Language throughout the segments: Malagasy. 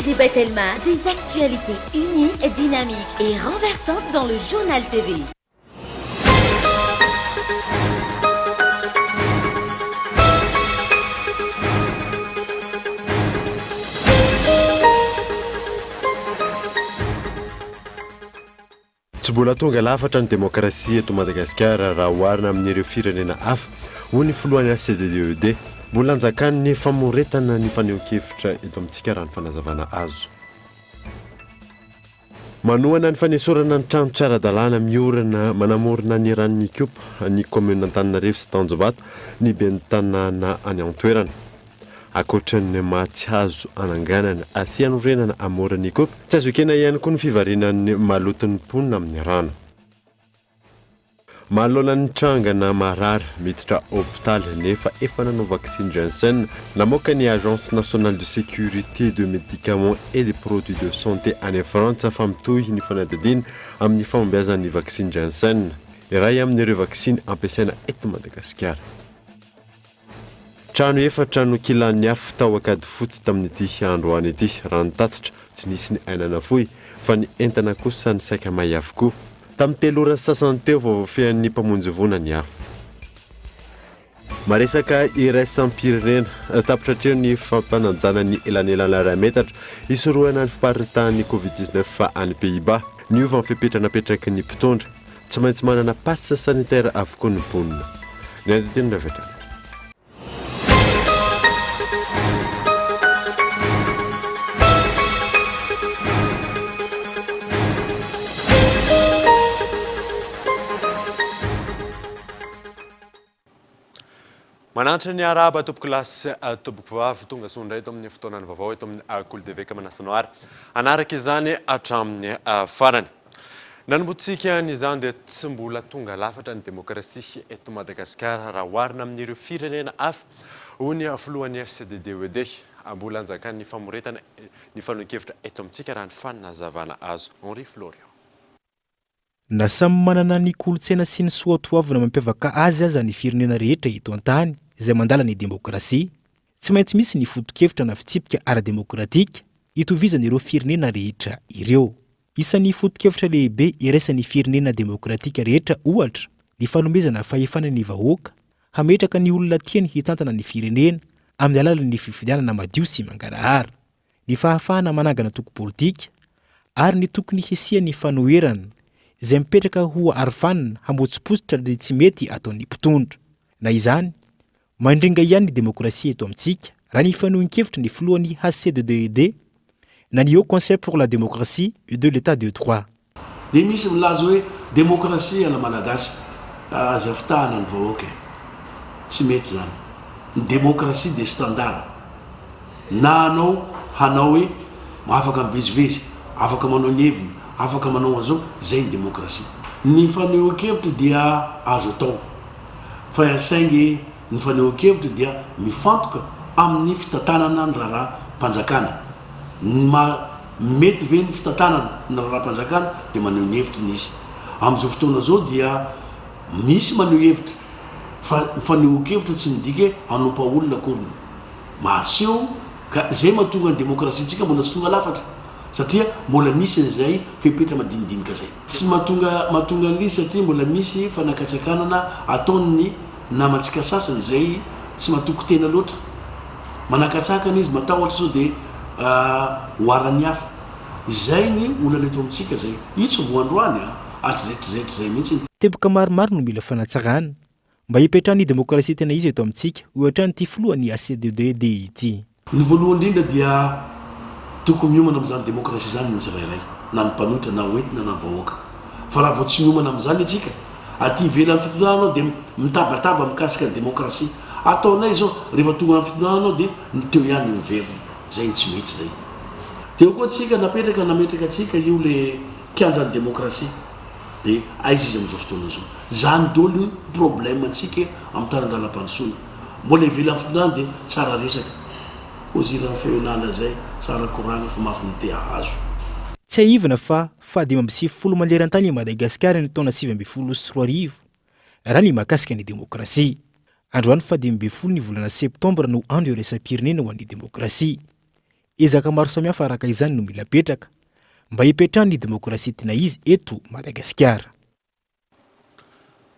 Septembre, des actualités unies, dynamiques et renversantes dans le journal TV. Tsy mbola tonga lafatra ny demokrasia eto Madagasikara raha oharina amin'ireo firenena hafa ho ny filohan'ny ACDDED mbola anjakany ny famoretana ny faneho-kevitra eto amintsika raha ny fanazavana azo. Manohana ny fanesorana ny trano tsy ara-dalàna miorina manamorona ny ran'ny Kopa ny commune Antananarivo sy Tanjombato ny ben'ny tanàna any an-toerana. Akoatran'ny mahatsihazo ananganana asianorenana amoran'ny Kopa, tsy azo ekena ihany koa ny fivarinan'ny maloton'ny mponina amin'ny rano. Mahalona ny trangana marary miditra hôpitaly nefa efa nanao vaccine Janssen namoaka ny Agence nationale de sécurité de médicaments et des produits de santé any Frantsa fa mitohy ny fanadidina amin'ny fambeazan'ny vaccine Janssen. Iray amin'ireo vaccine ampiasaina eto Madagasikara. Trano efatra no kilan'ny afo tao akady fotsy tamin'ity andro any ity raha ny tatitra tsy nisy ny ainana fohy fa ny entana kosa ny saika may avokoa. Tamin'ny 3 ora sasany teo vao fean'ny mpamonjy vona ny afo. Maresaka iraisam-pirenena tapitra hatreo ny fampananjana ny elanelana 2 metatra isorohana ny fiparitahan'ny Covid-19 fa any Pays-Bas. Niova ny fipetranapetraky ny mpitondra tsy maintsy manana passe sanitaire avokoa ny mponina. Ny anditeny ravetrana. Manantra ny araba tompoko lasy tompoko vavy tonga sondray eto amin'ny fotoanany vaovao eto amin'ny Kolo TV manasanoara anaraka izany hatramin'ny farany. Nanombotsika n'izany dia tsy mbola tonga lafatra ny demokrasia eto Madagasikara raha oharina amin'ireo firenena hafa ho ny filohan'ny ACDDED mbola anjakany ny famoretana ny faneho-kevitra eto amintsika raha ny fanazavana azo. Henri Florian. Na samy manana ny kolontsaina sy ny soatoavina mampiavaka azy aza ny firenena rehetra eto an-tany izay mandala ny demokrasia, tsy maintsy misy ny foto-kevitra na fitsipika ara-demokratika itovizan'ireo firenena rehetra ireo. Isan'ny foto-kevitra lehibe iraisan'ny firenena demokratika rehetra ohatra ny fanomezana fahefana ny vahoaka, hametraka ny olona tiany hitantana ny firenena amin'ny alalan'ny fifidianana madio sy mangarahara, ny fahafahana manangana toko politika ary ny tokony hisian'ny fanoherana izay mipetraka ho arifanina hambotsipositra dia tsy mety ataon'ny mpitondra. Na izany, mandringa ihany ny demokrasia eto amintsika raha ny fanehoan-kevitra ny filohan'ny ACDDED na ny Haut Conseil pour la démocratie et de l'état de droit. Dia misy milaza hoe demokrasia ana malagasy azo afitahana ny vahoaka. Tsy mety zany. Ny demokrasia des standards. Na anao hanao hoe afaka mivezivezy, afaka manao ny heviny, afaka manao an'izao, zay ny demokrasia. Ny fanehoan-kevitra dia azo atao. Fa yasaingy ny fanehoan-kevitra dia mifantoka amin'ny fitantanana ny raharaham-panjakana. Mety ve ny fitantanana ny raharaham-panjakana dia maneho ny hevitra nisy. Amin'izao fotoana zao dia misy maneho hevitra. Fa fanehoan-kevitra tsy midika hanompa olona akoriny. Mahaseho ka zay mahatonga ny demokrasiantsika mbola tsy tonga lafatra. Satria mbola misy an'izay fepetra madinidinika zay. Tsy mahatonga an'ilay satria mbola misy fanakatsakanana ataony namantsika sasany zay tsy matoko tena loatra. Manakatsakana izy matahotra sao dia hoarany hafa. Zay ny olana eto amintsika zay. Itsy voandroany hatrizaitrizaitra zay mihitsy. Teboka maromaro no mila fanatsarana mba hipetrahany demokrasia tena izy eto amintsika ohatra nyity filohan'ny ACDDED ity. Ny voalohany indrindra dia tokony miomana amin'izany demokrasia zany ny tsirairay na ny mpanotra na hoentina na ny vahoaka. Fa raha vao tsy miomana amin'izany atsika aty ivelan'ny fitondrana dia mitabataba mikasika ny demokrasia. Ataonay zao rehefa tonga amin'ny fitondrana dia teo ihany ny verina. Zay tsy mety zay. Teo koa tsika nametraka atsika io le kianjan'ny demokrasia. Dia aiza izy amin'izao fotoana zao. Zany dolo ny problème atsika amin'ny tanan-dalam-pandrosoana. Mbola ivelan'ny fitondrana dia tsara resaka. Ozira feonala zay tsara koragna fa mafy azo. Tsy aivana fa 20 maneran-tany Madagasikara ny taona 2024 raha ny mahakasika ny demokrasia. Androany 20 ny volana Septembre no andro iraisam-pirenena ho an'ny demokrasia. ezaka maro samihafa araka izany no mila petraka mba hipetrahany ny demokrasia tena izy eto Madagasikara.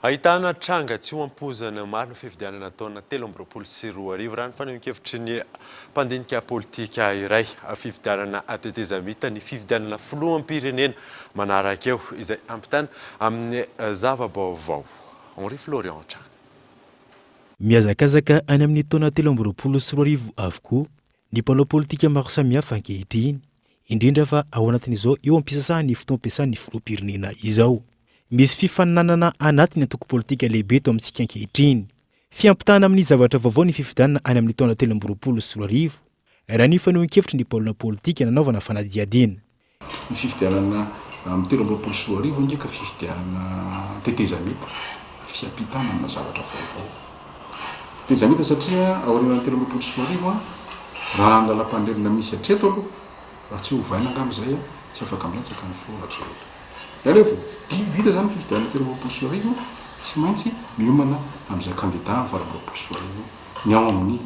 Ahitana tranga tsy hoampozana maro ny fifidianana taona 2024 raha ny fanehoan-kevitry ny mpandinika politika iray. Fifidianana atetezamita ny fifidianana filoham-pirenena manaraka eo izay ampitana amin'ny zava-baovao. Henri Florian Trana. Miazakazaka any amin'ny taona 2024 avokoa ny mpanao politika maro samihafa ankehitriny, indrindra fa ao anatin'izao eo ampisasahany fotoam-piasan'ny filoham-pirenena izao. Misy fifaninanana anatin'ny antoko politika lehibe eto amintsika ankehitriny. Fiampitana amin'ny zavatra vaovao ny fifidianana any amin'ny taona 2024 raha ny fanehoan-kevitry ny mpaolana politika nanaovana fanadihadiana. Ny fifidianana amin'ny 2024 ndraika fifidianana tetezamita, fiampitana amin'ny zavatra vaovao. Tetezamita satria aorian'ny 2024 raha ny lalam-pandrenana misy hatreto aloha raha tsy hovaina angambizay tsy afaka milatsaka ny filoha rehefa vita zany fifidianana 2024 tsy maintsy miomana amin'izay candidat amin'ny faharoapolo ny ao amin'ny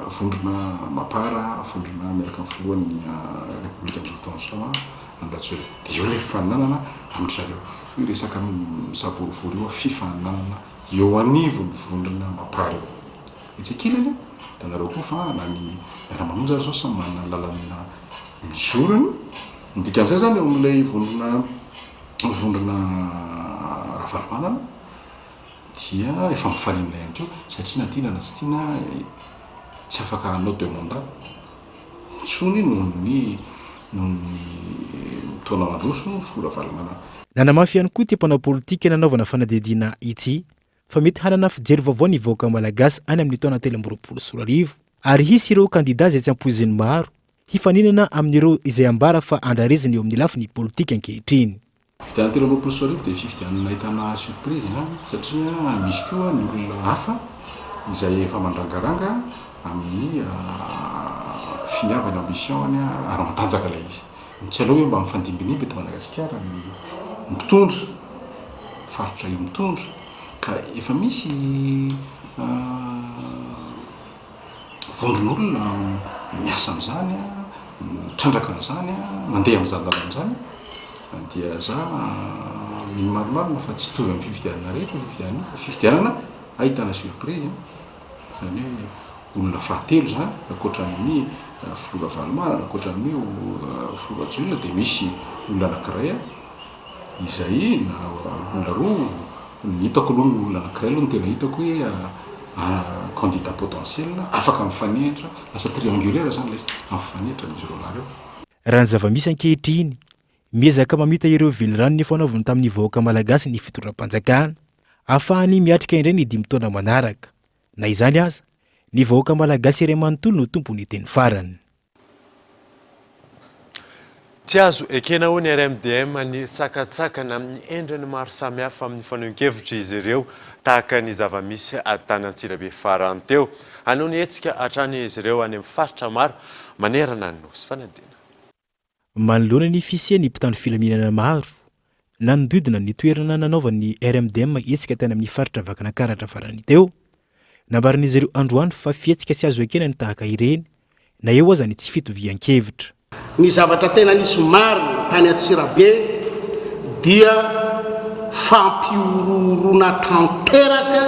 vondrona mapara, vondrona miaraka amin'ny filohan'ny République amin'izao fotoana izao Andratsolo. Dia eo ilay fifaninanana amin'ny zareo. Io resaka misavorivory io fifaninanana eo anivon'ny vondrona mapara eo. Itsikilany da nareo koa fa na ny miara-mamonjy zao samy manana ny lalana mizorony. Ny dikan'izay zany eo amin'ilay vondrona ravalomanana dia efa mifaninana ihany koa satria na tiana na tsy tiana tsy afaka hanao deux mandats tsony noho ny taona mandroso filoha-ravalomanana. Nanamafy ihany koa ty mpanao politika nanaovana fanadihadiana ity fa mety hanana fijery vaovao ny vahoaka malagasy any amin'ny taona 2024 ary hisy ireo kandida izay tsy ampoiziny maro hifaninana amin'ireo izay ambara fa andrareziny eo amin'ny lafiny politika ankehitriny. Fifidianana 2024 dia fifidianana ahitana surprise satria misy koa ny olona hafa izay efa mandrangaranga amin'ny finiavana ambition ary matanjaka ilay izy. Tsy aleo hoe mba mifandimbinimby eto Madagasikara ny mitondra faritra io mitondra ka efa misy vondron'olona miasa amin'izany, mitrandraka amin'izany, mandeha amin'izany dalana amin'izany. Dia za maromaro fa tsy tovy amin'ny fifidianana rehetra fifidianana ahitana surprise zany hoe olona fahatelo zany ankoatran'ny filoha-ravalomanana ankoatran'ny filoha-tsolona dia misy olona anankiray izay na olona roa ny hitako aloha ny olona anankiray aloha ny tena hitako hoe candidat potentiel afaka mifanehitra lasa triangulaire zany lay mifanehitra amin'izy ireo lahy reo. Raha ny zava-misy ankehitriny miezaka mamita ireo velirano ny fanaovana tamin'ny vahoaka malagasy ny fitondram-panjakana ahafahany miatrika indray ny 5 taona manaraka. Na izany aza ny vahoaka malagasy iray manontolo no tompony teny farany. Tsy azo ekena ho ny RMDM ny sakatsakana amin'ny endriny maro samihafa amin'ny fanehoan-kevitra izy ireo tahaka ny zava-misy Antanantsirabe farany teo. Hanao ny hetsika hatrany izy ireo any amin'ny faritra maro manerana ny nosy fanadina. Manoloana ny fisian'ny mpitandro filaminana maro nanodidina ny toerana nanaovan'ny RMDM hetsika tany amin'ny faritra vakana karatra farany teo. Nambaran'izy ireo androany fa fihetsika tsy azo ekena ny tahaka ireny na eo aza ny tsy fitovian-kevitra. Ny zavatra tena nisy marina tany Antsirabe dia fampiororona tanteraka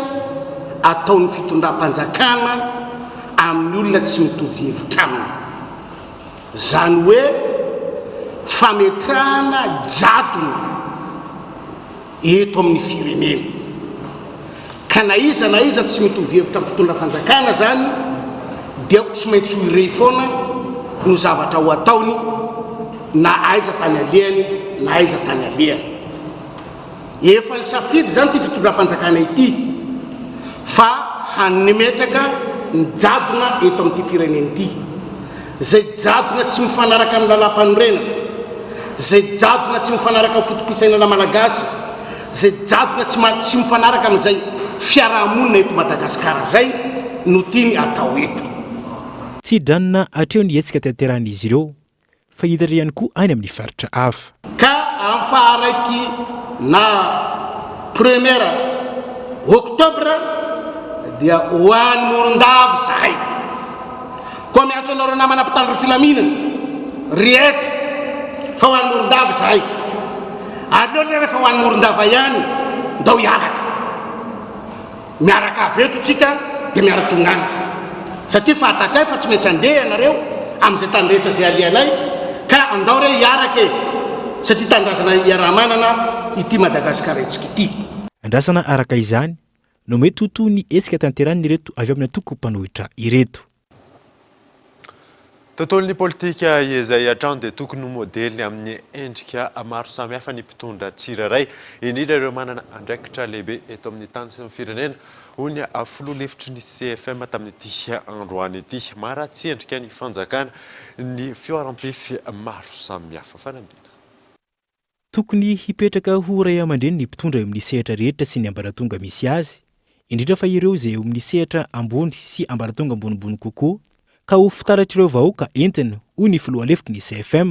ataon'ny fitondram-panjakana amin'ny olona tsy mitovy hevitra aminy. Zany hoe fametrahana jadona eto amin'ny firenena. Ka na iza tsy mitovy hevitra mpitondra fanjakana zany dia tsy maintsy ho irey foana no zavatra ho ataony na aiza tany alehany na aiza tany alehany. Efa ny safidy zany ty fitondram-panjakana ity fa hanimetraka ny jadona eto amin'ity firenena ity. Zay jadona tsy mifanaraka amin'ny lalam-panorenana, zay jadona tsy mifanaraka amin'ny fotopisainana malagasy, zay jadona tsy mifanaraka amin'izay fiarahamonina eto Madagasikara zay no tiany atao eto. Tsy dranina hatreo ny hetsika tanteran'izy ireo fa hitatra ihany koa any amin'ny faritra hafa. Ka amin'ny faharaiky na 1er Oktobra dia ho an'ny Morondava zahay. koa miantso anareo namana mpitandro filaminana riety fa ho an'ny morondava zahay aleo le rehefa ho an'ny morondava ihany ndao miaraka aveto tsika dia miara-tongana satria fahatatray fa tsy maintsy andeha ianareo amin'izay tandrehetra zay alianay ka andao re hiaraka satria tandrazana iaramanana ity Madagasikara etsika ity. Andrasana araka izany no mety ho ny etsika tanterahany ireto avy amin'ny atoko mpanohitra ireto. Tontolon'ny politika izay hatrany dia tokony modely amin'ny endrika maro samihafa ny mpitondra tsirairay indrindra ireo manana andraikitra lehibe eto amin'ny tany sy ny firenena hoy ny filoha lefitry ny CFM tamin'ity androany ity maratsy endrika ny fanjakana ny fioram-pefy maro samihafa fanambina. Tokony hipetraka ho ray aman-dreny ny mpitondra eo amin'ny sehatra rehetra sy ny ambaratonga misy azy indrindra fa ireo izay eo amin'ny sehatra ambony sy ambaratonga ambonimbony kokoa ka ho fitaratr'ireo vahoaka entina hoy ny filoha lefitry ny CFM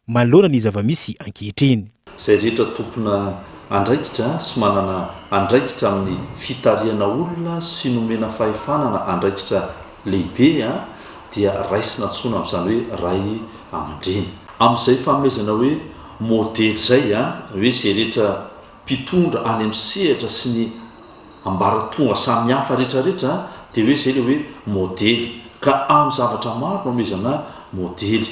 manoloana ny zava-misy ankehitriny. Izay rehetra tompona andraikitra sy manana andraikitra amin'ny fitariana olona sy nomena fahefanana andraikitra lehibe dia raisina tsona amin'izany hoe ray aman-dreny. Amin'izay fanomezana hoe modely zay hoe izay rehetra mpitondra any amin'ny sehatra sy ny ambaratonga samihafa rehetrarehetra dia hoe izay le hoe modely. Ka amin'ny zavatra maro nomezana modely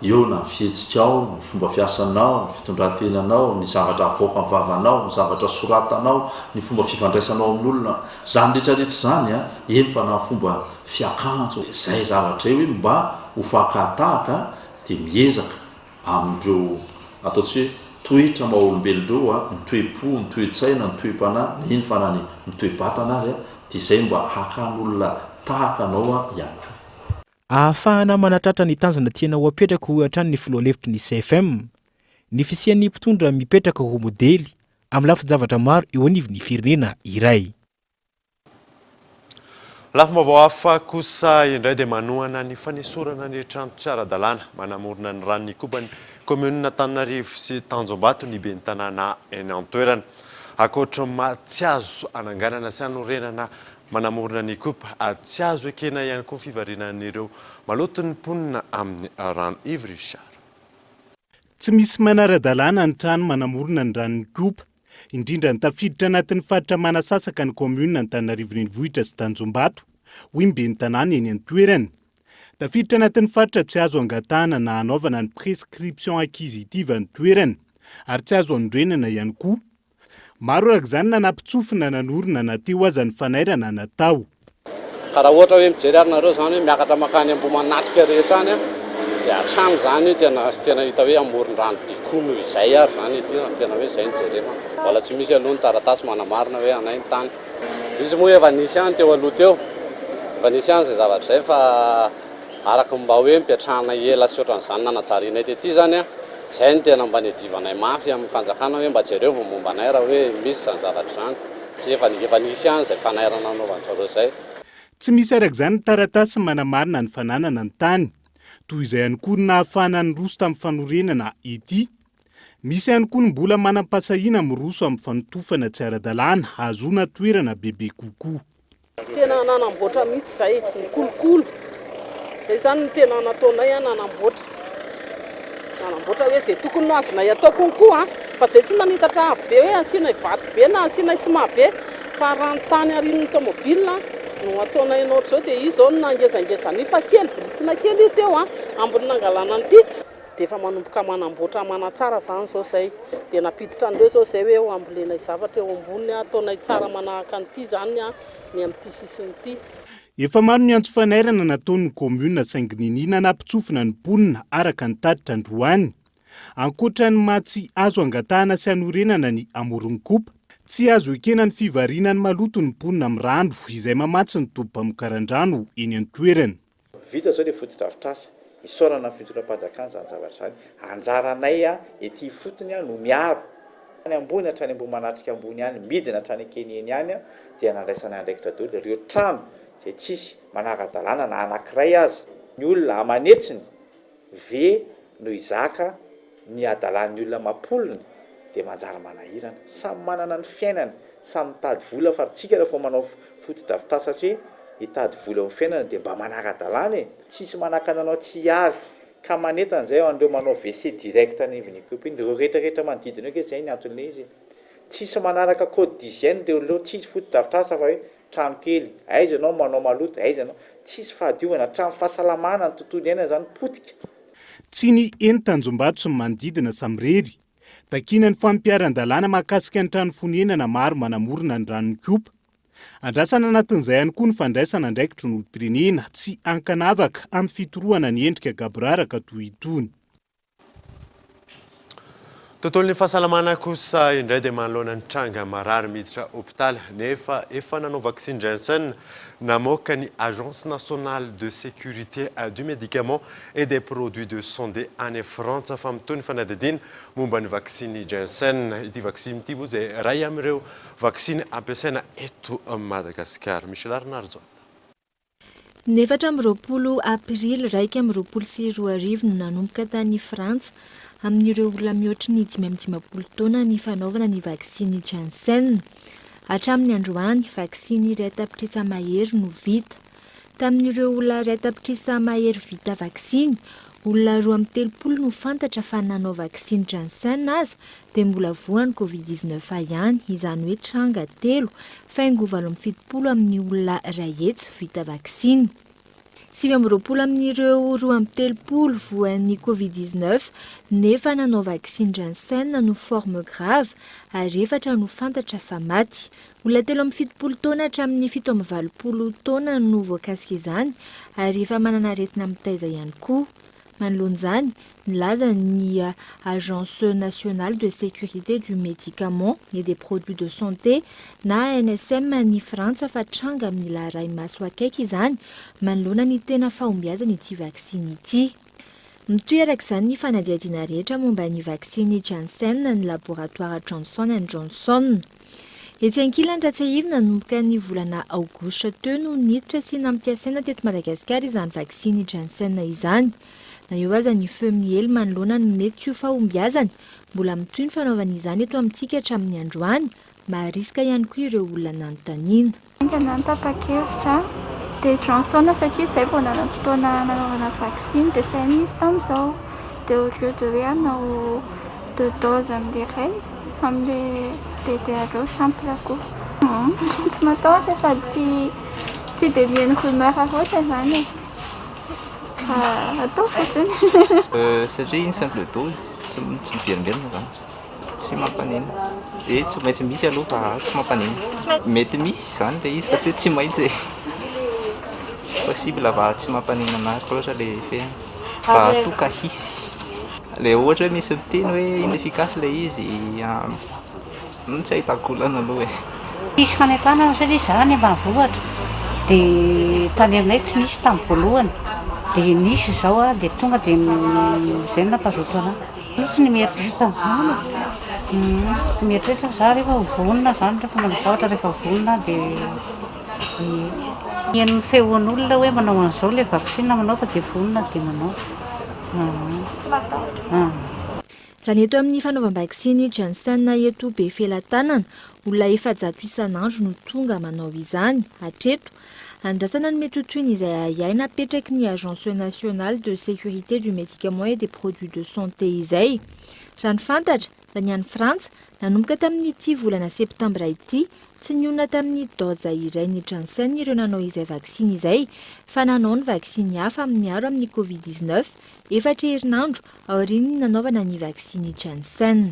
eo na fihetsika ny fomba fiasanao, ny fitondrantenanao, ny zavatra avoaka ny vavanao, ny zavatra soratanao, ny fomba fifandraisanao amin'olona, zany rehetrarehetra zany eny fa na fomba fiakanjo izay zavatra hoe mba ho fakatahaka dia miezaka amin'ireo ataotsy hoe toetra maha-olombelondreo ny toe-po, ny toe-tsaina, ny toe-panahy, iny fa na ny toe-batana ary dia izay mba hakan'olona tahaka anao ihany koa. Ahafahana manatratra ny tanjona tiana ho apetraka ho hatrany ny filoha lefitry ny CFM ny fisian'ny mpitondra mipetraka ho modely amin'ny lafin-javatra maro eo anivon'ny firenena iray. Lafa vaovao hafa kosa indray dia manohana ny fanesorana ny trano tsy ara-dalàna manamorona ny ranon'ny koban'ny komuna Antananarivo sy Tanjombato ny ben'ny tanàna eny an-toerana ankoatra tsy azo ananganana sy anorenana manamorona ny kopa tsy azo ekena ihany koa fivarinan'ireo maloton'ny mponina amin'ny rano Ivry. Tsy misy manara-dalàna ny trano manamorona ny ranon'ny kopa indrindra ny tafiditra anatin'ny faritra manasasaka ny komuna Antananarivo renivohitra sy Tanjombato hoy ny ben'ny tanàna eny an-toerana. Tafiditra anatin'ny faritra tsy azo angatahana na hanaovana ny prescription acquisitive ny toerana ary tsy azo anorenana ihany koa. Maro araka izany nanampitsofina nanorina na teo aza ny fanairana natao. Karaha ohatra hoe mijery arinareo zany hoe miakatra makany Ambomanatrika rehetra any dia hatrany zany tena hita hoe amoron-drano dikono izay ary zany tena hoe izay nijerena. Mbola tsy misy aloha ny taratasy manamarina hoe anay ny tany. Izy moa efa nisy any teo aloha teo. Efa nisy any izay zavatra izay fa araka mba hoe mipetrahana ela sy ohatran'izany nanajarianay tety zany izay ny tena mba niadivanay mafy amin'ny fanjakana hoe mba jereo vao momba anay raha hoe misy zany zavatra zany. Satria efa nisy any izay fanairana anaovan'zareo izay. Tsy misy araka izany ny taratasy manamarina ny fananana ny tany. Toy izay ihany koa ny nahafahana ny roso tamin'ny fanorenana ity. Misy ihany koa ny mbola manam-pasahiana amin'ny roso amin'ny fanotofana tsy ara-dalàna hahazoana toerana bebe kokoa. Tena nanamboatra mihitsy izay ny kolokolo. Izay zany ny tena nataonay nanamboatra. Nanamboatra hoe izay tokony no azonay atao konkoa fa izay tsy manitatra avo be hoe asiana vato be na asiana sima be fa rano tany arin'ny tomobila no ataonay nohatra zao dia izy zao no nangezangeza nifa kely britsina kely io teo ambony nangalana an'ity dia efa manomboka manamboatra manatsara zany zao izay dia napiditra andreo zao izay hoe ambolenay zavatra eo ambony ataonay tsara manahaka an'ity zany ny amin'ity sisiny ity. Efa maro ny antso fanairana nataon'ny komuna saingy ninina nampitsofina ny mponina araka ny tatitra androany. Ankoatra ny matsy azo angatahana sy anorenana ny amoron'ny kopa, tsy azo ekena ny fivariana ny maloto ny mponina amin'ny rano izay mamatsy ny tompam-karan-drano eny an-toerana. Vita zao le foto-drafitrasa, isaorana fitondram-panjakana zany zavatra zany. Anjaranay ety fotony no miaro. Any ambony hatrany Ambomanatrika ambony any, midina hatrany Keneny any dia nandraisana andraikitra daholo ireo trano izay tsisy manara-dalàna na anankiray aza. Ny olona amanetsiny ve no izaka ny adalan'ny olona mampolony dia manjara manahirana. Samy manana ny fiainany, samy mitady vola fa tsika rehefa manao foto-drafitrasa sy hitady vola amin'ny fiainana dia mba manaka-dalàna e, tsisy manakana anao tsy ary ka manetan'izay andreo manao WC direct anivon'ny copine reo rehetrarehetra manodidina eo ke zay ny antony izy tsisy manaraka code d'hygiène reo loha tsisy foto-drafitrasa fa hoe trano kely aiza anao manao maloto aiza anao tsisy fahadiovana trano fahasalamana ny tontolo iainana zany potika tsy ny eny Tanjombato sy ny manodidina Samrery takina ny fampiaran-dalàna mahakasika ny trano fonenana maro manamorona ny ranon'ny kopa. Andrasana anatin'izay ihany koa ny fandraisana andraikitry ny olom-pirenena tsy ankanavaka amin'ny fitorohana ny endrika gaboraraka toy itony. Tontolon'ny fahasalamana kosa indray dia manoloana ny tranga marary miditra hôpitaly nefa efa nanao vaccine Janssen namoaka ny Agence nationale de sécurité du médicament et des produits de santé any Frantsa fa mitony fanadidina momba ny vaccine Janssen. Ity vaccine ity moa izay ray amin'ireo vaccine ampiasaina eto Madagasikara. Michel Arnarzo. Ny 4 aprily 2024 no nanomboka tany Frantsa amin'ireo olona mihoatra ny 5 taona ny fanaovana ny vaksiny Janssen. Hatramin'ny androany, vaksiny iray tapitrisa mahery no vita. Tamin'ireo olona iray tapitrisa mahery vita vaksiny, olona 230 no fantatra fa nanao vaksiny Janssen aza dia mbola voan'ny Covid-19 ihany, izany hoe tranga 3, faingo 70 amin'ny olona iray hetsy vita vaksiny. 20 amin'ireo 230 voan'ny Covid-19 nefa nanao vaksiny Janssen no forme grave ary 4 no fantatra fa maty. Olona 70 taona hatramin'ny 70 taona no voakasika izany ary efa manana aretina mitaiza ihany koa. Manoloan'izany, nilaza ny Agence nationale de sécurité du médicament et des produits de santé na ANSM ny Frantsa fa tranga amin'ny laharay maso akaiky izany manoloana ny tena fahombiazana ity vaksiny ity. Mitohy arak'izany ny fanadihadiana rehetra momba ny vaksiny Janssen ny laboratoire Johnson & Johnson. Etsy ankilany Ratsahivina nanomboka ny volana aogositra teo no niditra sy nampiasaina teto Madagasikara izany vaksiny Janssen izany. Na eo aza ny feo miely manoloana ny mety ho fahombiazana, mbola mitohy ny fanaovana izany eto amintsika hatramin'ny androany, mahariska ihany koa ireo olona nanontaniana. Nanapa-kevitra dia Johnson satria izay vao nanam-potoana nanaovana vaksiny dia sainy izy tamin'izao dia au lieu de hoe hanao 2 doses amin'ilay iray amin'ilay dia aleo simple koa. Tsy matahotra sady tsy dia mihaino rumeur loatra izany e. Atao fotsiny. Satria iny simple dose tsy miverimberina zany, tsy mampanena. Tsy maintsy misy aloha fa tsy mampanena. Mety misy zany ilay izy fa tsy hoe tsy maintsy e. Possible fa tsy mampanena anazy loatra ilay fehany. Fa toka hisy. Ilay ohatra hoe misy miteny hoe inefficace ilay izy tsy ahitako olana aloha e. Misy fanentana satria zany ambanivohitra dia tany aminay tsy nisy tamin'ny voalohany. Dia nisy izao dia tonga dia izay nampazoto anahy. Tsy ny mieritreritra amin'izany. Tsy mieritreritra za rehefa vonona zany rehefa manavoatra rehefa vonona dia ny feon'olona hoe manao an'izao ilay vaksina manao fa dia vonona dia manao. Tsy matahotra. Raha ny eto amin'ny fanaovam-vaksiny Janssen eto be felan-tanana, olona 400 isan'andro no tonga manao izany hatreto. Andrasana ny mety ho toy ny izay ahiahy napetraky ny Agence nationale de sécurité du médicament et des produits de santé izay. Raha ny fantatra, raha ny any Frantsa, nanomboka tamin'ity volana Septembre ity, tsy nionona tamin'ny doza iray ny Janssen ireo nanao izay vaksiny izay, fa nanao ny vaksiny hafa amin'ny aro amin'ny Covid-19, 4 herinandro aorian'ny nanaovana ny vaksiny Janssen.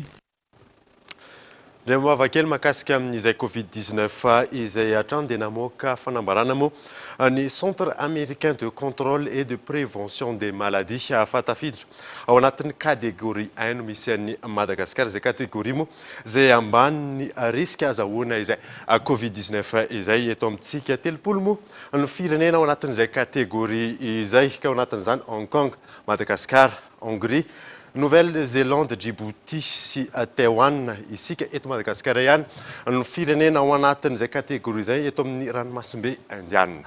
Dia moavakely mahakasika amin'izay Covid-19 izay hatrany dia namoaka fanambarana moa ny Centre américain de contrôle et de prévention des maladies fatafiditra ao anatin'ny kategoria 1 no misy an'ny Madagasikara. Izay kategoria moa izay ambanin'ny riska azahoana izay Covid-19 izay eto amintsika 30 moa ny firenena ao anatin'izay kategoria izay ka ao anatin'izany Hong Kong, Madagasikara, Hongrie, Nouvelle-Zélande, Djibouti sy Taïwan isika eto Madagasikara ihany ny firenena ao anatin'izay kategoria izay eto amin'ny ranomasimbe indiana.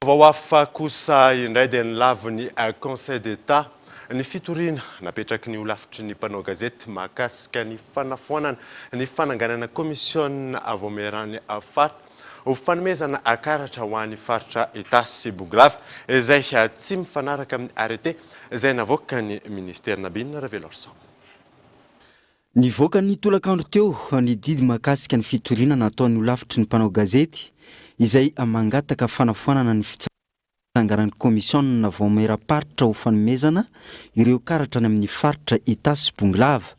Vaovao hafa kosa indray dia nilavy ny Conseil d'État ny fitoriana napetraky ny olafitry ny mpanao gazety mahakasika ny fanafoanana ny fananganana komisiona voamerany fatra ho fanomezana akaratra ho an'ny faritra Itasy sy Bonglava izay tsy mifanaraka amin'ny arrêté izay navoaka ny ministèrna binina Ravelorson. Nivoaka ny tolakandro teo ny didy mahakasika ny fitorinana nataon'ny olafitry ny mpanao gazety izay mangataka fanafoanana ny fitsangaran'ny komisiona vao mera-paritra ho fanomezana ireo karatra any amin'ny faritra Itasy sy Bonglava.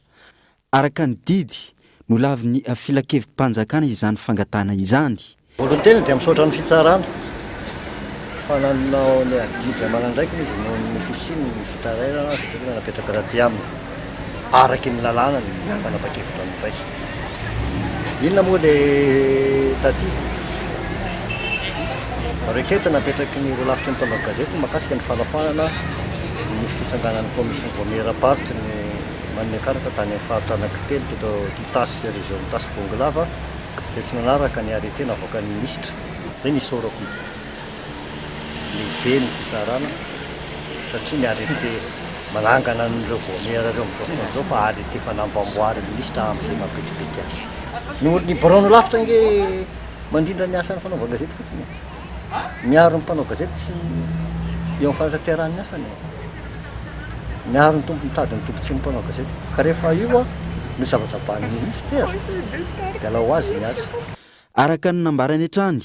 Araka ny didy no lavin'ny filakevim-panjakana izany fangatana izany. Voalohany tena dia misaotra ny fitsarana fa nanao ny adidy amanandraiky izy no ny fisiny ny fitarairana fitorina napetraka rahaty aminy araky ny lalàna ny fanapakevitra ny paisa. Inona moa le taty reketa napetraky ny ro lafitry ny mpanao gazety mahakasika ny falafoanana ny fitsanganan'ny komision vao mera-paritra ny manome karatra tany amin'ny faritra anankitelo teto Itasy région Itasy Bonglava izay tsy nanaraka ny arrêté navoaka ny ministra. Zay ny isaorako lehibe ny fisarana satria ny arrêté manangana n'ireo voamera ireo amin'izao fotoan'izao fa arrêté fanamboamboary ministra amin'izay mampetipety azy. Ny borano lafitra nge mandrindra ny asan'ny fanaova gazety fotsiny. Miaro ny mpanao gazety sy eo amin'ny fanatanterahany asany. Miaro ny tompo mitady ny tombontsi ny mpanao gazety. Ka rehefa io no zavazaban'ny ministera dia alao azy ny azy. Araka ny nambarany hatrany,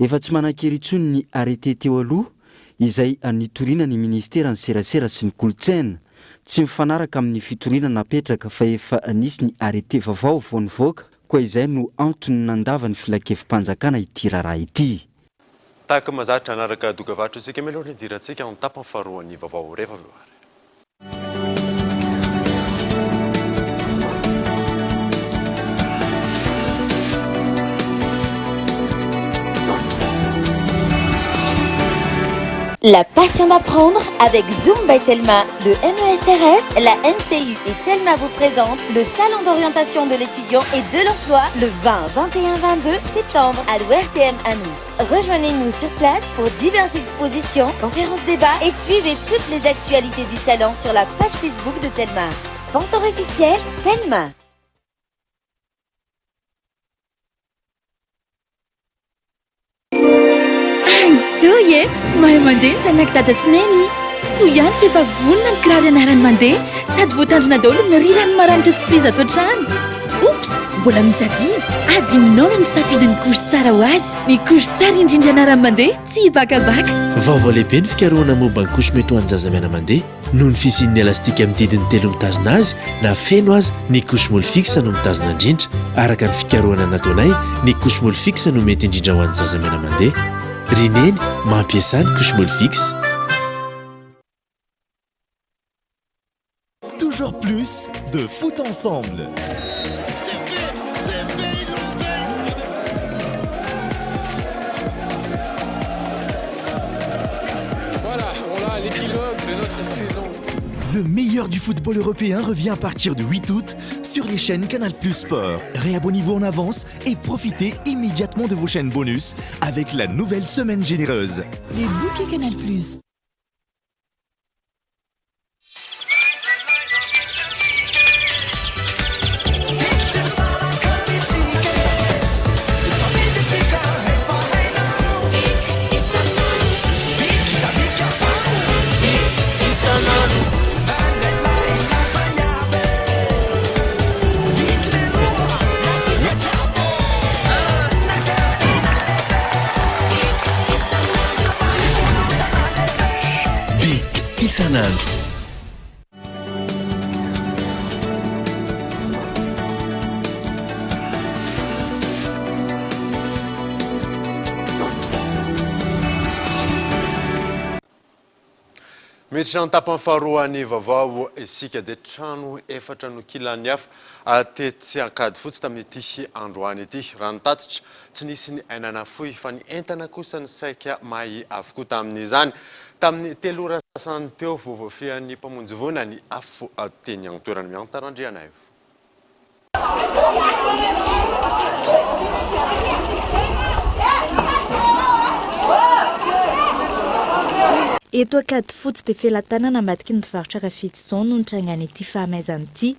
efa tsy manan-kery-tsony ny arrêté teo aloha izay nitoriana ny ministera ny serasera sy ny kolotsaina tsy mifanaraka amin'ny fitoriana napetraka fa efa nisy ny arrêté vaovao vao nivoaka koa izay no antony nandava ny filakevim-panjakana ity raharaha ity. Tahaka mazatra anaraka dokavatra isika meloha ny dirantsika amin'ny tapany faharoan'ny vaovao rehefa avy. La passion d'apprendre avec Zumba et Telma, le MESRS, la MCU et Telma vous présente le salon d'orientation de l'étudiant et de l'emploi le 20, 21, 22 septembre à l'ORTM à Nice. Rejoignez-nous sur place pour diverses expositions, conférences, débats et suivez toutes les actualités du salon sur la page Facebook de Telma. Sponsor officiel, Telma. Soye, mahay mandeha ny zanaka dada sy neny. So ihany fefa vonona ny kiraro ianarany mandeha sady voatandrina daholo ny rirany maranitra surprise ato an-trano. Oops, mbola misy adinonao no nisafidy ny couche tsara ho azy. Ny couche tsara indrindra ianarany mandeha tsy bakabaka. Vaovao lehibe ny fikarohana momba ny couche mety ho an'ny zazamiana mandeha noho ny fisian'ny elastika amin'ny didiny 3 mitazona azy na feno azy ny couche molle fixe no mitazona indrindra. Araka ny fikarohana nataonay ny couche molle fixe no mety indrindra ho an'ny zazamiana mandeha. Rineny mampiasa ny couche molle fixe. Toujours plus de foot ensemble. Voilà, on a l'épilogue de notre saison. Le meilleur du football européen revient à partir du 8 août sur les chaînes Canal Plus Sport. Réabonnez-vous en avance et profitez immédiatement de vos chaînes bonus avec la nouvelle semaine généreuse. Les bouquets Canal Plus. Isanandro. Miditra ny tapany faharoan'ny vaovao isika dia trano efatra no kilany hafa tetsy ankady fotsy tamin'ity androany ity. Raha nitatitra tsy nisy ny ainana fohy fa ny entana kosa ny saika mahay avokoa tamin'izany. Tamin'ny 3 ora sasany teo voavoafian'ny mpamonjy voana ny afo teny amin'ny toerana miantarandriana io. Eto ankady fotsy be felan-tanana ambadiky ny mpivarotra rafidy zao no nitrangana ity fahamaizana ity.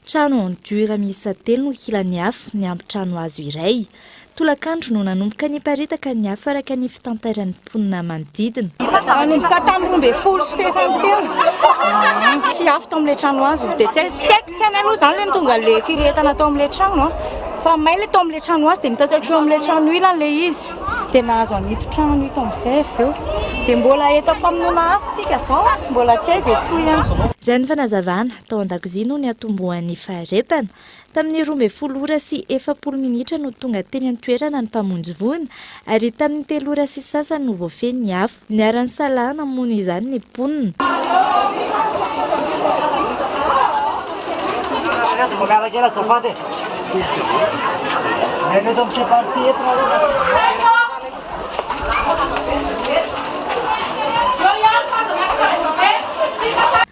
Trano en dur miisa 3 no kilany afo ny ampy trano hazo iray. tolakandro no nanomboka niparitaka ny afo araka ny fitantaran'ny mponina manodidina. Nanomboka tamin'ny 12 teo. Tsy afo tao amin'ilay trano azy dia tsy haiko tsy hainay aloha izany ilay tonga ilay firetana tao amin'ilay trano. Fa may ilay tao amin'ilay trano azy dia nitatatra eo amin'ilay trano ilany ilay izy. Dia nahazo an'ito trano ito amin'izay avy eo. Dia mbola eto famonoana afo tsika izao mbola tsy aiza etoy ihany. Raha ny fanazavana tao an-dakozia no ny atombohan'ny faharetana. Tamin'ny 12 ora sy 40 minitra no tonga teny an-toerana ny mpamonjy voina ary tamin'ny 3 ora sy sasany no voafeny ny afo. Niaran'ny salana mono izany ny mponina.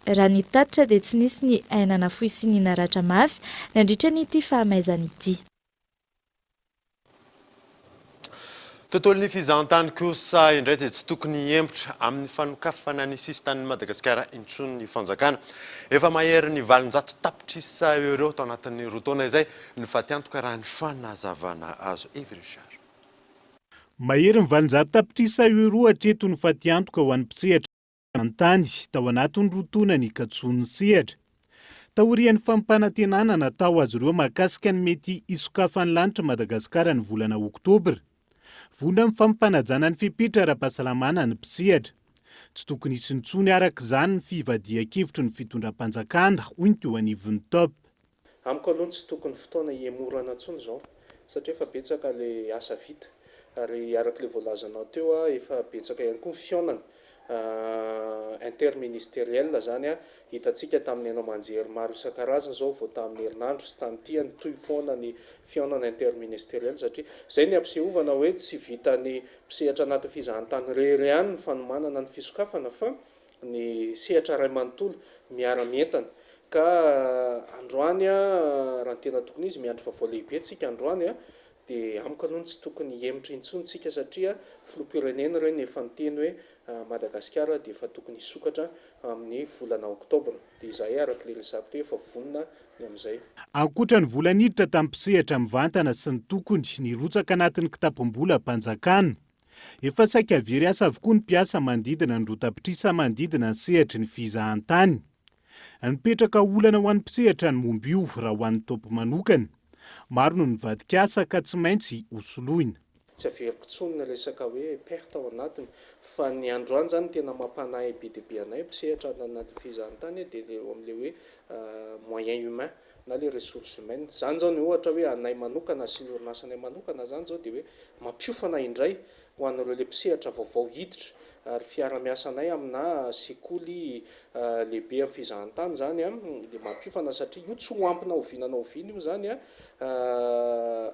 Raha ny tatitra dia tsy nisy ny ainana fohy sy ny naratra mafy nandritra n'ity fahamaizana ity. Tontolon'ny fizahan-tany kosa indray dia tsy tokony hiembotra amin'ny fanokafana ny sisin-tanin'i Madagasikara intsony ny fanjakana. Efa mahery ny 700 euro tao anatin'ny roa taona izay ny fatiantoka raha ny fanazavana azo Everishar. Mahery ny 700 euro hatreto ny fatiantoka ho an'ny mpisehatra an-tany tao anatin'ny roa taona ny katson'ny sehatra. Taorian'ny fampanantenana natao azy ireo mahakasika ny mety isokafan'ny lanitra Madagasikara ny volana Oktobra. Vona mifampanajana ny fepetra ara-pahasalamana ny mpisehatra. Tsy tokony hisy intsony araka izany ny fivadihan-kevitry ny fitondram-panjakana hoy ny teo anivon'ny top. Amiko aloha tsy tokony fotoana hiemorana intsony izao satria efa betsaka ilay asa vita ary arak'ilay voalazanao teo efa betsaka ihany koa ny fihaonana interministériel zany hitantsika tamin'ny anao manjery maro isan-karazany zao vao tamin'ny herinandro sy tany tia ny toy foana ny fihaonana interministériel satria izay ny ampisehovana hoe tsy vitany mpisehatra anaty fizahan-tany rery ihany ny fanomanana ny fisokafana fa ny sehatra ray manontolo miara-mientana ka androany raha ny tena tokony izy miandry vaovao lehibe tsika androany dia amiko aloha tsy tokony hiemotra intsony tsika satria filoham-pirenena ireny efa niteny hoe Madagasikara dia efa tokony hisokatra amin'ny volana Oktobra dia izay arak'ilay resako teo efa vonona ny amin'izay. Ankoatra ny volaniditra tamin'ny mpisehatra mivantana sy ny tokony nirotsaka anatin'ny kitapom-bola mpanjakana. Efa saika avery asa avokoa ny mpiasa manodidina ny rotapitrisa manodidina ny sehatry ny fizahan-tany. Nipetraka olana ho an'ny mpisehatra ny momba io raha ho an'ny topo manokana. Maro no nivadika-asa ka tsy maintsy hosoloina. Tsy averiko tsony ny resaka hoe perte ao anatiny fa ny androany zany tena mampanahy be dia be anay mpisehatra anaty fizahan-tany dia eo amin'ilay hoe moyen humain na le ressources humaines. Zany zao ny ohatra hoe anay manokana sy ny orinasanay manokana zany zao dia hoe mampiofana indray ho an'ireo le mpisehatra vaovao hiditra ary fiara-miasa anay amina sekoly lehibe amin'ny fizahan-tany zany dia mampiofana satria io tsy ho ampina ovinana ovina io zany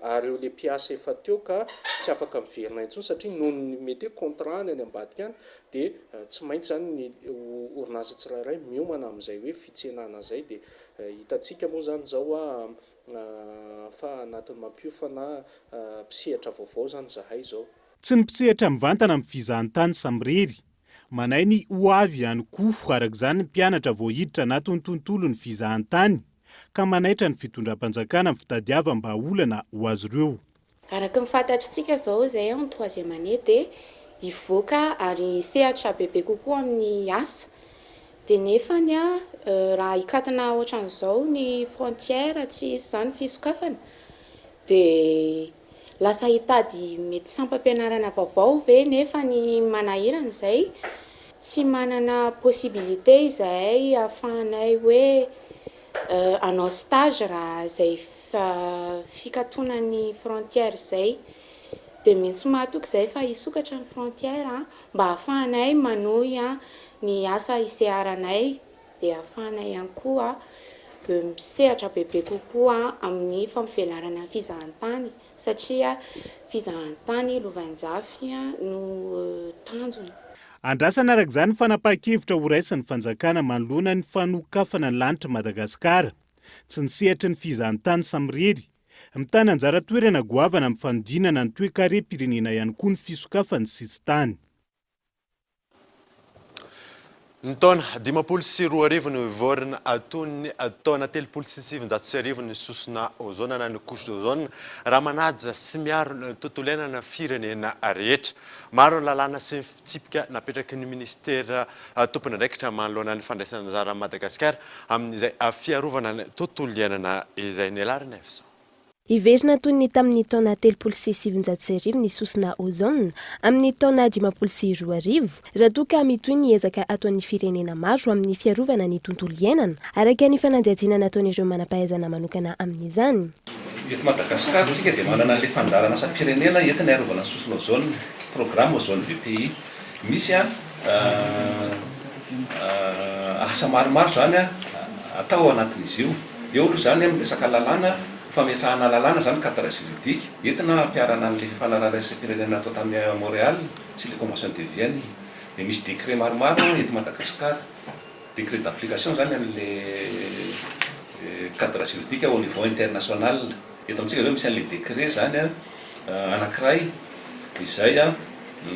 ary eo le mpiasa efa teo ka tsy afaka miverina intsony satria noho ny mety hoe contrat any ambadika any dia tsy maintsy zany ny orinasa tsirairay miomana amin'izay hoe fitsenana izay dia hitantsika moa zany zao fa anatin'ny mampiofana mpisehatra vaovao zany zahay zao. Tsy ny mpisehatra mivantana amin'ny fizahan-tany samirery. Manay ny ho avy ihany koa araka izany ny mpianatra voahiditra anatin'ny tontolo ny fizahan-tany ka manaitra ny fitondram-panjakana amin'ny fitadiava mba olana ho azy ireo. Araka ny fantatritsika izao izay amin'ny 3e année dia hivoaka ary sehatra bebe kokoa amin'ny asa dia nefany raha hikatana ohatran'izao ny frontière tsy izany fisokafana dia lasa hitady mety sampam-pianarana vaovao ve nefa ny manahirana izay tsy manana possibilité izahay ahafahanay hoe hanao stage raha izay fikatona ny frontière izay dia mihitsy mahatoky izay fa hisokatra ny frontière mba ahafahanay manohy ny asa iseharanay dia ahafahanay ihany koa misehatra bebe kokoa amin'ny fampivelarana fizahan-tany satria fizahan-tany lovanjafy no tanjony. Andrasana araka izany fanapahan-kevitra ho raisin'ny fanjakana manoloana ny fanokafana ny lanitra Madagasikara. Tsy ny sehatry ny fizahan-tany samirery. Mitana anjara toerana goavana amin'ny fanodinana ny toe-karem-pirenena ihany koa ny fisokafany sisintany. Ny taona 54 no ivorona atony taona 36 ny sosona ozona na ny couche d'ozone raha manaja sy miaro ny tontolo iainana firenena rehetra. Maro ny lalàna sy fitsipika napetraky ny ministera tompony andraikitra manoloana ny fandraisana anjara Madagasikara amin'izay fiarovana ny tontolo iainana izay nialarina efsa. Iverina toy ny tamin'ny taona 36 ny sosona ozone amin'ny taona 52 raha toka mitoy ny ezaka ataon'ny firenena maro amin'ny fiarovana ny tontolo iainana araka ny fanadihadiana nataon'ireo manam-pahaizana manokana amin'izany. Eto Madagasikara tsika dia manana an'ilay fandarana asa-pirenena entina iarovana ny sosona ozone, programme ozone du pays. Misy asa maromaro zany atao anatin'izy io. Eo aloha zany amin'ny resaka lalàna fametrahana lalàna zany cadre juridique entina ampiarana an'ilay fanarahana asa-pirenena atao tamin'ny Montréal sy les conventions de Vienne. Dia misy décret maromaro eto Madagasikara, décret d'application zany an'ilay cadre juridique au niveau international. Eto amintsika zao misy an'ilay décret zany anankiray izay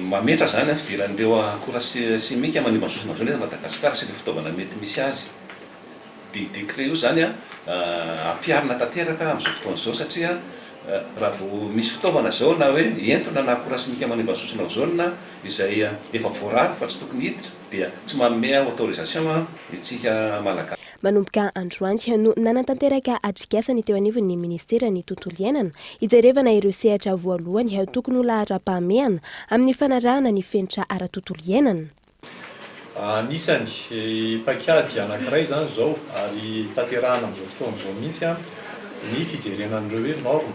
mametra zany fidiran'ireo akora simika manimba ny sosona ozone eto Madagasikara sy ilay fitaovana mety misy azy. Dia décret io zany ampiarina tanteraka amin'izao fotoana izao satria raha vao misy fitaovana zao na hoe entona na akora simika manimba ny sosona ozone izay efa voarary fa tsy tokony hiditra dia tsy manome autorisation itsika malagasy. Manomboka androany no nanantanteraka atrikasany teo anivon'ny ministera ny tontolo iainana ijerevana ireo sehatra voalohany tokony ho lahatra-pahamehana amin'ny fanarahana ny fenitra ara-tontolo iainana. Anisany pakiady anankiray zany zao ary tanterahana amin'izao fotoana izao mihitsy ny fijerenan'ireo hoe norme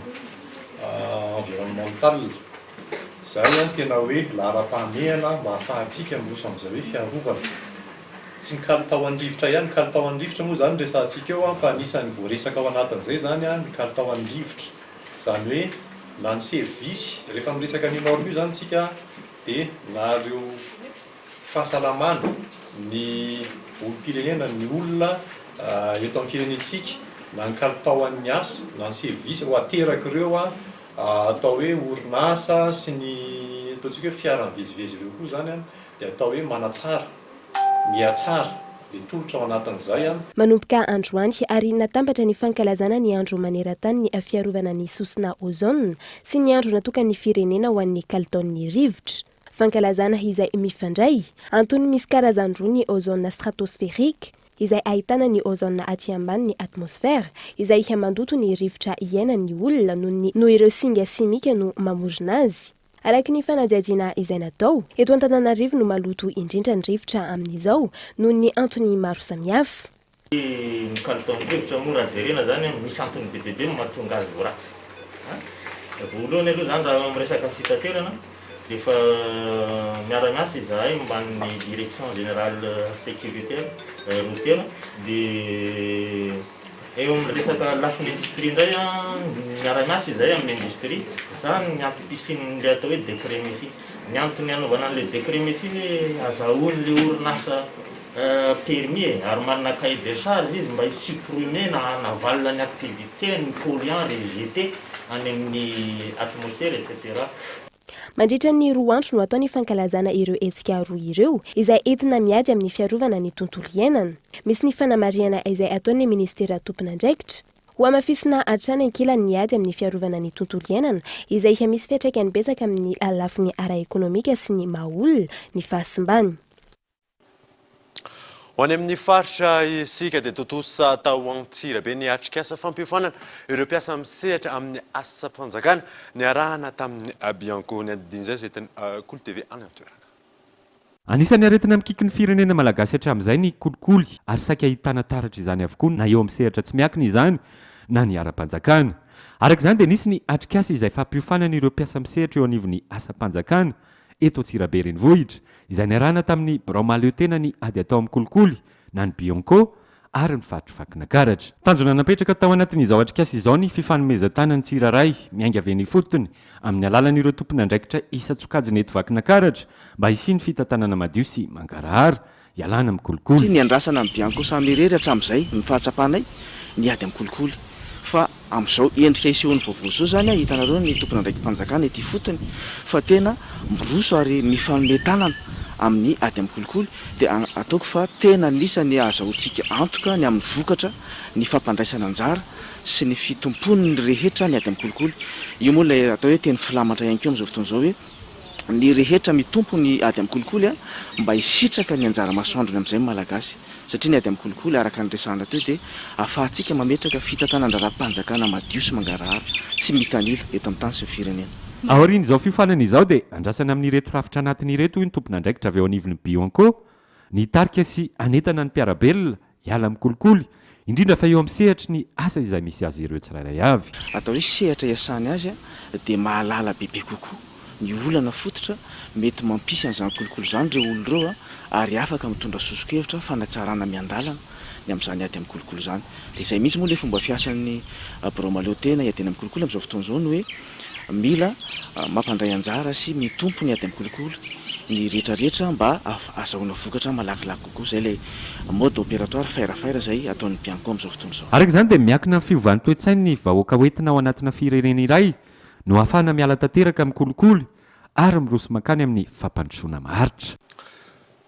environnemental. Izay tena hoe lahara-pahamehana mba ahafahantsika miroso amin'izao hoe fiarovana. Tsy ny kalitao an-drivotra ihany, kalitao an-drivotra moa zany resantsika eo fa anisany voaresaka ao anatin'izay zany ny kalitao an-drivotra. Zany hoe na ny servisy rehefa miresaka ny norme io zany tsika dia na ireo fahasalamana ny olom-pirenena ny olona eto amin'ny firenentsika na ny kalitao an'ny asa na ny servisy ho ateraka ireo atao hoe orinasa sy ny ataontsika hoe fiara-mivezivezy ireo koa zany dia atao hoe manatsara mihatsara dia tolotra ao anatin'izay. Manomboka androany ary natambatra ny fankalazana ny andro maneran-tany ny fiarovana ny sosona ozone sy ny andro natokany firenena ho an'ny kalitaon'ny rivotra. Fankalazana izay mifandray antony misy karazan-droa ny ozone stratosphérique izay ahitana ny ozone aty ambany ny atmosfera izay mandoto ny rivotra iainan'ny olona noho ireo singa simika no mamorona azy. Araka ny fanadihadiana izay natao eto Antananarivo no maloto indrindra ny rivotra amin'izao noho ny antony maro samihafa. Ny kalitaon'ny rivotra moa raha jerena zany misy antony be dia be mahatonga azy voaratsy. Voalohany aloha zany raha miresaka fitaterana dia efa miara-miasa izahay momban'ny direction générale sécuritaire routière dia eo amin'ny resaka lafin'ny industrie indray miara-miasa izahay amin'ny industrie zany ny ampipisin'ilay atao hoe décret misy. Ny antony anaovana an'ilay décret misy azahoan'ilay orinasa permis ary manana cahier de charge izy mba hisupprimer na hanavalina ny activité ny polluant rejeté any amin'ny atmosphère etc. Mandritra ny 2 andro no atao ny fankalazana ireo hetsika roa ireo izay entina miady amin'ny fiarovana ny tontolo iainana. Misy ny fanamariana izay ataon'ny ministera tompony andraikitra ho amafisina hatrany ankilany miady amin'ny fiarovana ny tontolo iainana izay misy fiantraikany betsaka amin'ny lafiny ara-ekonomika sy ny mahaolona ny fahasimbany. Ho any amin'ny faritra isika dia totosa atao antsira be ny atrikasa fampiofanana ireo mpiasa misehatra amin'ny asa-panjakana ny arahana tamin'ny Bianco ny adidin'izay izay teny Kolo TV any an-toerana. Anisany aretina mikiky ny firenena malagasy hatramin'izay ny kolikoly ary saika ahitana taratra izany avokoa na eo amin'ny sehatra tsy miakina izany na ny ara-panjakana. Araka izany dia nisy ny atrikasa izay fampiofanana ireo mpiasa misehatra eo anivon'ny asa-panjakana eto Antsirabe renivohitra izay niarahana tamin'ny Bramaleo tena ny ady atao amin'ny kolikoly na ny Bianco ary ny faritra Vakinankaratra. Tanjona napetraka tao anatin'izao atrikasa izao ny fifanomezan-tanany tsiraray miainga avy ny fotony amin'ny alalan'ireo tompony andraikitra isa-tsokajiny eto Vakinankaratra mba hisiny fitantanana madio sy mangarahara ialana amin'ny kolikoly. Ny andrasana amin'ny Bianco samy irery hatramin'izay ny fahatsapanay ny ady amin'ny kolikoly fa amin'izao endrika isehony vaovao zao zany hitanareo ny tompony andraiky mpanjakana ety fotony fa tena miroso ary mifanome tanana amin'ny ady amin'ny kolikoly dia ataoko fa tena nisany azahoantsika antoka ny amin'ny vokatra ny fampandraisana anjara sy ny fitompony ny rehetra ny ady amin'ny kolikoly. Io moa ilay atao hoe teny filamatra ihany keo amin'izao fotoana izao hoe ny rehetra mitompo ny ady amin'ny kolikoly a mba hisitraka ny anjara masoandrony amin'izay malagasy satria ny ady amin'ny kolikoly araka ny resahana teo dia ahafahantsika mametraka fitantanandra-panjakana madio sy mangarahara tsy mitanila eto amin'ny tany sy ny firenena. Aorian' izao fifanana izao dia andrasana amin'ireto rafitra anatiny ireto ny tompona andraikitra avy ao anivon'ny bionko ny tarika sy anetana ny mpiarabelona hiala amin'ny kolikoly indrindra fa eo amin'ny sehatry ny asa izay misy azy ireo tsirairay avy. Atao hoe sehatra iasany azy dia mahalala bebe kokoa ny olana fototra mety mampisy an'izany kolikoly izany ireo olo ireo ary afaka mitondra sosokevitra fanatsarana miandalana ny amin'izany ady amin'ny kolikoly izany. Dia izay mihitsy moa ilay fomba fiasan'ny biraomaleo tena hiadena amin'ny kolikoly amin'izao fotoana izao no hoe mila mampandray anjara sy mitompo ny ady amin'ny kolikoly ny rehetrarehetra mba azahoana vokatra malakilaky kokoa. Izay ilay mode opératoire fairafaira izay ataon'ny bianco amin'izao fotoana izao. Araka izany dia miankina amin'ny fiovan'ny toe-tsainy ny vahoaka hoentina ao anatina firenena iray no ahafahana miala tanteraka amin'ny kolikoly ary miroso mankany amin'ny fampandrosoana maharitra.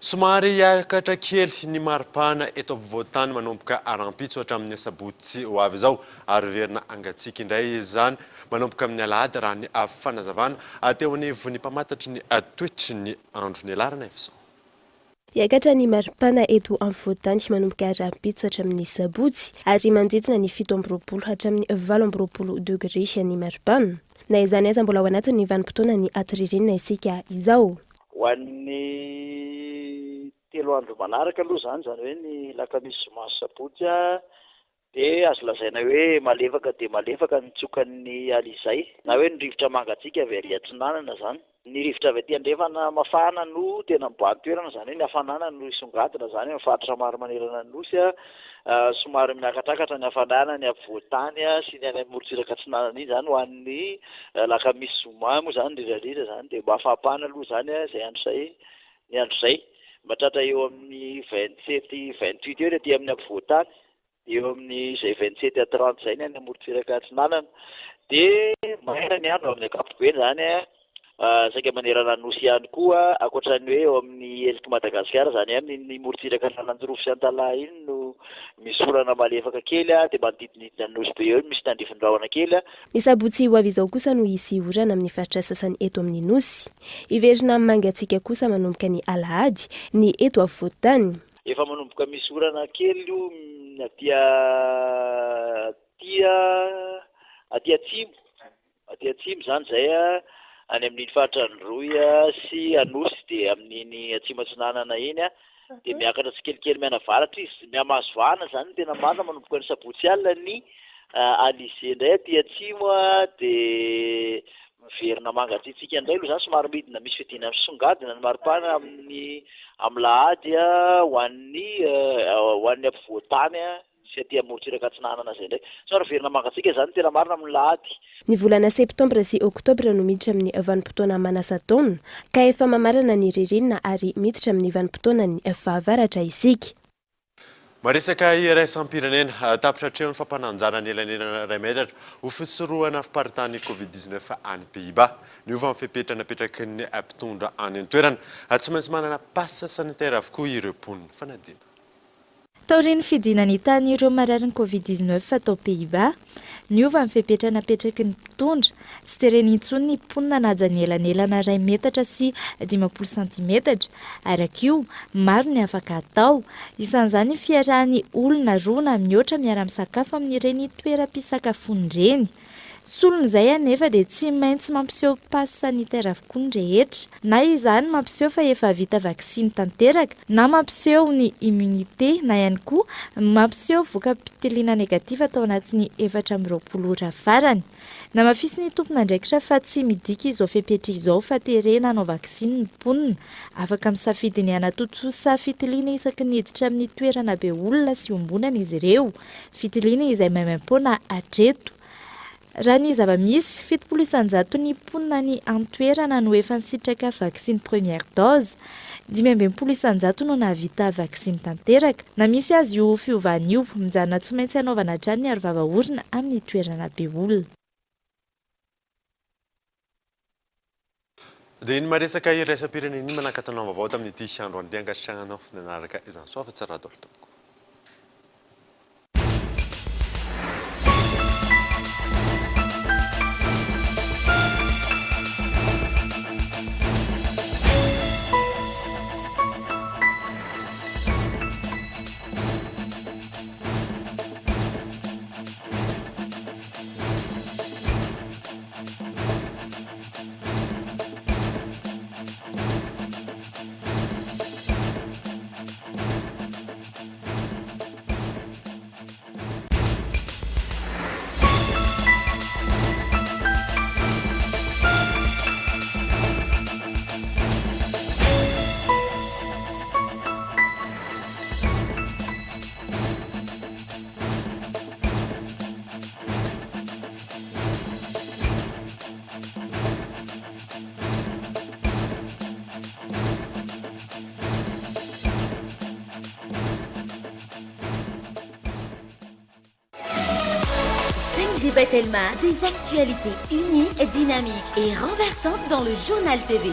Somary hiakatra kely ny maripana eto afovoan-tany manomboka arampitso hatramin'ny sabotsy ho avy izao ary verina angatsiaka indray izany manomboka amin'ny alahady raha ny fanazavana teo anivon'ny mpamantatry ny toetry ny andro ny alarana efizao. Hiakatra ny maripana eto afovoan-tany manomboka arampitso hatramin'ny sabotsy ary manodidina ny 7 hatramin'ny 8 degré ny maripana. Na izany aza mbola ao anatin'ny vanim-potoana ny atoririnina isika izao. Ho an'ny 3 andro manaraka aloha zany hoe ny lakamisy zoma sy sabotsy dia azo lazaina hoe malefaka dia malefaka ny tsokan'ny alizay na hoe ny rivotra mangatsiaka avy ary atsinanana zany. Ny rivotra avy aty andrefana mafana no tena miboahany toerana zany hoe ny hafanana no isongadina zany amin'ny faritra maro manerana ny nosy somary miakatrakatra ny hafanana ny afovoan-tany sy ny any morotsiraka atsinanana iny zany ho an'ny lakamisy zoma moa zany rirarira zany dia mba afampana aloha zany izay andro zay ny andro zay mahatratra eo amin'ny 27-28 eo aty amin'ny afovoan-tany eo amin'ny izay 27-30 zay ny any morotsiraka atsinanana dia maina ny andro amin'ny ankapobeny zany saika manerana nosy ihany koa akoatran'ny hoe eo amin'ny eliky Madagasikara zany amin'ny morotsiraka lalandrofo sy antalahy iny no misy orana malefaka kely dia manodidinidina ny nosy be eo misy tandrifin-drahona kely. Ny sabotsy ho avy izao kosa no hisy orana amin'ny faritra sasany eto amin'ny nosy. Iverina mangatsiaka kosa manomboka ny alahady ny eto afovoan-tany. Efa manomboka misy orana kely io aty atsimo zany zay any amin'iny faritra ny roy sy anosy dia amin'iny atsimo atsinanana iny dia miakatra tsy kelikely miana varatra izy miamazo vahana zany tena marina manomboka ny sabotsy alina ny alize indray aty atsimo dia miverina mangatsiatsika indray aloha zany somary midina misy fidina misongadina ny maripana amin'ny lahady ho an'ny afovoan-tany sy aty amorotsiraka atsinanana zay indray somary verina mangatsiaka zany tena marina amin'ny lahady. Ny volana septembre sy oktobra no miditra amin'ny vanim-potoana manasa-taona ka efa mamarana ny ririnina ary miditra amin'ny vanim-potoana ny fahavaratra isika. Maresaka iraisam-pirenena tapitra hatreo ny fampananjana ny elanelana iray metatra ho fisorohana fiparitany Covid-19 any Pays-Bas. Ny ova mifepetrana petraky ny mpitondra any an-toerana tsy maintsy manana passe sanitaire avokoa ireo mponina fanadina. Taoriny fidinany tan'ireo marariny Covid-19 tao Pays-Bas, niova mifepetrana petraky ny mpitondra tsy tereny intsony ny mponina naja ny elanelana 2 metatra sy 50 santimetatra. Araka io, maro ny afaka atao. Isan'izany fiarahany olona roa na mihoatra miara-misakafo amin'ireny toeram-pisakafoan'ireny. Solon'izay anefa dia tsy maintsy mampiseho passe sanitaire avokoa ny rehetra. Na izany mampiseho fa efa vita vaksiny tanteraka, na mampiseho ny immunité, na ihany koa mampiseho voka-pitiliana negativa tao anatin'ny 420 ora farany. Na mafisy ny tompona andraikitra fa tsy midika izao fepetra izao fa terena hanao vaksiny ny mponina. Afaka misafidy ny anatotosa fitiliana isaky ny hiditra amin'ny toerana be olona sy ombonana izy ireo. Fitiliana izay maimaimpao na atreto. Raha ny zava-misy 700 ny mponina ny antoerana no efa nisitraka vaksiny première dose, 500 no nahavita vaksiny tanteraka. Na misy azy io fiovan'io, mijanona tsy maintsy hanaovana hatrany ny arovava-orona amin'ny toerana be olona. dia iny maresaka iraisam-pireneny manankatanao vaovao tamin'ity andro andeha angatriananao nanaraka izany soa fa tsara dolo tompoko. Elma, des actualités uniques, dynamiques et renversantes dans le journal TV.